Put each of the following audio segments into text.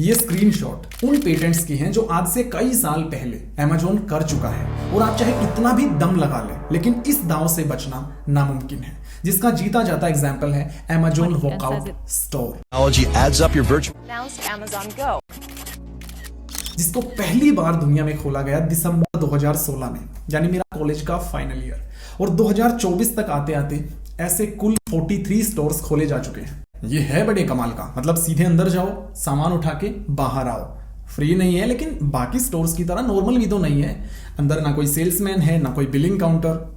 ये स्क्रीनशॉट उन पेटेंट्स की हैं जो आज से कई साल पहले अमेजोन कर चुका है और आप चाहे कितना भी दम लगा लें, लेकिन इस दांव से बचना नामुमकिन है, जिसका जीता जाता एग्जाम्पल है अमेजोन वर्कआउट स्टोर, जिसको पहली बार दुनिया में खोला गया दिसंबर 2016 में, यानी मेरा कॉलेज का फाइनल ईयर, और 2024 तक आते आते ऐसे कुल 43 स्टोर्स खोले जा चुके हैं। ये है बड़े कमाल का, मतलब सीधे अंदर जाओ, सामान उठा के बाहर आओ। फ्री नहीं है, लेकिन बाकी स्टोर्स की तरह नॉर्मल भी तो नहीं है। अंदर ना कोई सेल्समैन है, ना कोई बिलिंग काउंटर।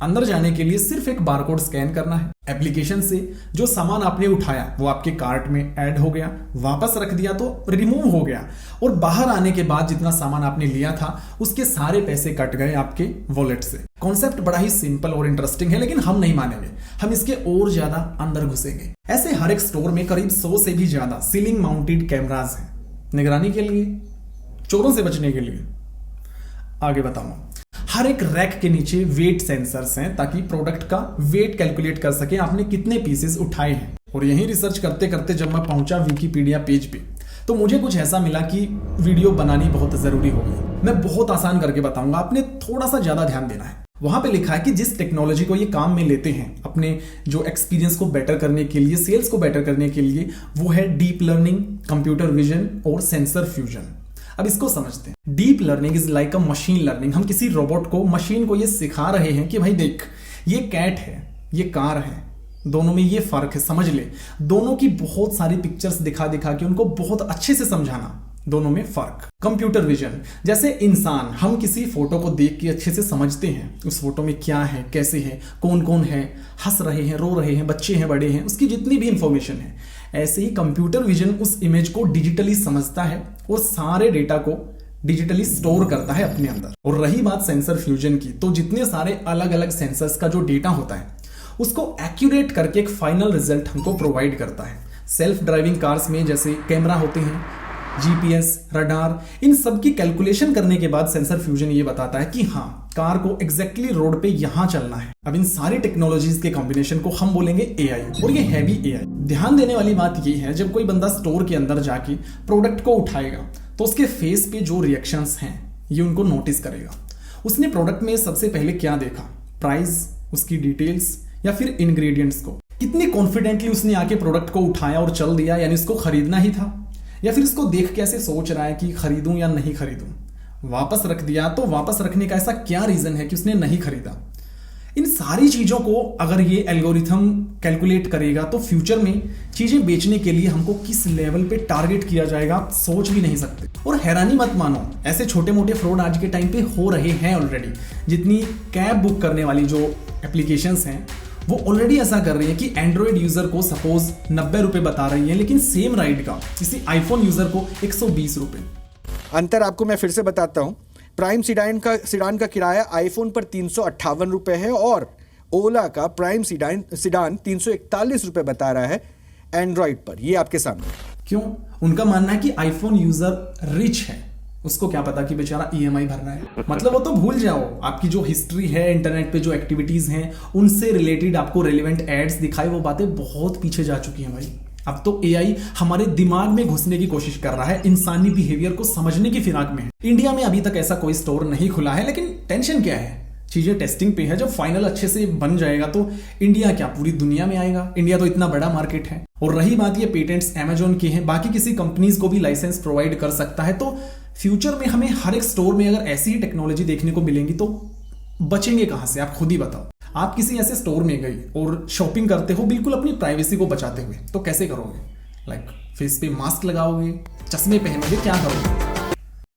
अंदर जाने के लिए सिर्फ एक बारकोड स्कैन करना है। एप्लीकेशन से जो सामान आपने उठाया वो आपके कार्ट में ऐड हो गया, वापस रख दिया तो रिमूव हो गया, और बाहर आने के बाद जितना सामान आपने लिया था उसके सारे पैसे कट गए आपके वॉलेट से। कॉन्सेप्ट बड़ा ही सिंपल और इंटरेस्टिंग है, लेकिन हम नहीं मानेंगे, हम इसके और ज्यादा अंदर घुसेंगे। ऐसे हर एक स्टोर में करीब 100 से भी ज्यादा सीलिंग माउंटेड कैमरास हैं, निगरानी के लिए, चोरों से बचने के लिए। आगे बताऊंगा। हर एक रैक के नीचे वेट सेंसर्स हैं ताकि प्रोडक्ट का वेट कैलकुलेट कर सके आपने कितने पीसेस उठाए हैं। और यही रिसर्च करते करते जब मैं पहुंचा विकिपीडिया पेज पे, तो मुझे कुछ ऐसा मिला कि वीडियो बनानी बहुत जरूरी हो गई। मैं बहुत आसान करके बताऊंगा, आपने थोड़ा सा ज्यादा ध्यान देना है। वहां पे लिखा है कि जिस टेक्नोलॉजी को ये काम में लेते हैं अपने जो एक्सपीरियंस को बेटर करने के लिए, सेल्स को बेटर करने के लिए, वो है डीप लर्निंग, कंप्यूटर विजन और सेंसर फ्यूजन। अब इसको समझते हैं। Deep learning is like a machine learning. हम किसी रोबोट को, मशीन को ये सिखा रहे हैं कि भाई देख, ये कैट है, ये कार है, दोनों में ये फर्क है, समझ ले। दोनों की बहुत सारी पिक्चर्स दिखा दिखा के उनको बहुत अच्छे से समझाना, दोनों में फर्क। कंप्यूटर विजन, जैसे इंसान, हम किसी फोटो को देख के अच्छे से समझते हैं उस फोटो में क्या है, कैसे है, कौन कौन है, हंस रहे हैं, रो रहे हैं, बच्चे हैं, बड़े हैं, उसकी जितनी भी इंफॉर्मेशन है। ऐसे ही कंप्यूटर विजन उस इमेज को डिजिटली समझता है और सारे डेटा को डिजिटली स्टोर करता है अपने अंदर। और रही बात सेंसर फ्यूजन की, तो जितने सारे अलग अलग सेंसर्स का जो डेटा होता है उसको एक्यूरेट करके एक फाइनल रिजल्ट हमको प्रोवाइड करता है। सेल्फ ड्राइविंग कार्स में जैसे कैमरा होते हैं, जीपीएस, रडार, इन सब की कैलकुलेशन करने के बाद सेंसर फ्यूजन ये बताता है कि हाँ, कार को एग्जैक्टली रोड पे यहां चलना है। अब इन सारी टेक्नोलॉजीज के कॉम्बिनेशन को हम बोलेंगे एआई, और ये है भी एआई। ध्यान देने वाली बात ये है, जब कोई बंदा स्टोर के अंदर जाके प्रोडक्ट को उठाएगा तो उसके फेस पे जो रिएक्शंस हैं ये उनको नोटिस करेगा। उसने प्रोडक्ट में सबसे पहले क्या देखा, प्राइस, उसकी डिटेल्स, या फिर इंग्रेडिएंट्स को। कितनी कॉन्फिडेंटली उसने आके प्रोडक्ट को उठाया और चल दिया, यानी इसको खरीदना ही था, या फिर इसको देख के ऐसे सोच रहा है कि खरीदूं या नहीं खरीदूं। वापस रख दिया तो वापस रखने का ऐसा क्या रीजन है कि उसने नहीं खरीदा। इन सारी चीजों को अगर ये एल्गोरिथम कैलकुलेट करेगा तो फ्यूचर में चीजें बेचने के लिए हमको किस लेवल पे टारगेट किया जाएगा आप सोच भी नहीं सकते। और हैरानी मत मानो, ऐसे छोटे मोटे फ्रॉड आज के टाइम पे हो रहे हैं ऑलरेडी। जितनी कैब बुक करने वाली जो एप्लीकेशंस हैं वो ऑलरेडी ऐसा कर रही है कि एंड्रॉइड यूजर को सपोज 90 रुपए बता रही है, लेकिन सेम राइड का किसी आईफोन यूजर को 120 रुपए। अंतर आपको मैं फिर से बताता हूँ। प्राइम सीडान का किराया आईफोन पर 358 रुपए है और ओला का प्राइम सीडान 341 रुपए बता रहा है एंड्रॉइड पर। ये आपके सामने। क्यों? उनका मानना है कि आईफोन यूजर रिच है, उसको क्या पता कि बेचारा ईएमआई भरना है। मतलब वो तो भूल जाओ, आपकी जो हिस्ट्री है, इंटरनेट पे जो एक्टिविटीज हैं, उनसे रिलेटेड आपको रेलेवेंट एड्स दिखाए, वो बातें बहुत पीछे जा चुकी हैं भाई। अब तो एआई हमारे दिमाग में घुसने की कोशिश कर रहा है, इंसानी बिहेवियर को समझने की फिराक में है। इंडिया में अभी तक ऐसा कोई स्टोर नहीं खुला है, लेकिन टेंशन क्या है, चीजें टेस्टिंग पे है। जब फाइनल अच्छे से बन जाएगा तो इंडिया क्या पूरी दुनिया में आएगा। इंडिया तो इतना बड़ा मार्केट है। और रही बात, ये पेटेंट्स अमेजोन के हैं, बाकी किसी कंपनीज को भी लाइसेंस प्रोवाइड कर सकता है। तो फ्यूचर में हमें हर एक स्टोर में अगर ऐसी ही टेक्नोलॉजी देखने को मिलेंगी तो बचेंगे कहां से, आप खुद ही बताओ। आप किसी ऐसे स्टोर में गई और शॉपिंग करते हो बिल्कुल अपनी प्राइवेसी को बचाते हुए, तो कैसे करोगे? लाइक फेस पे मास्क लगाओगे, चश्मे पहनोगे, क्या करोगे?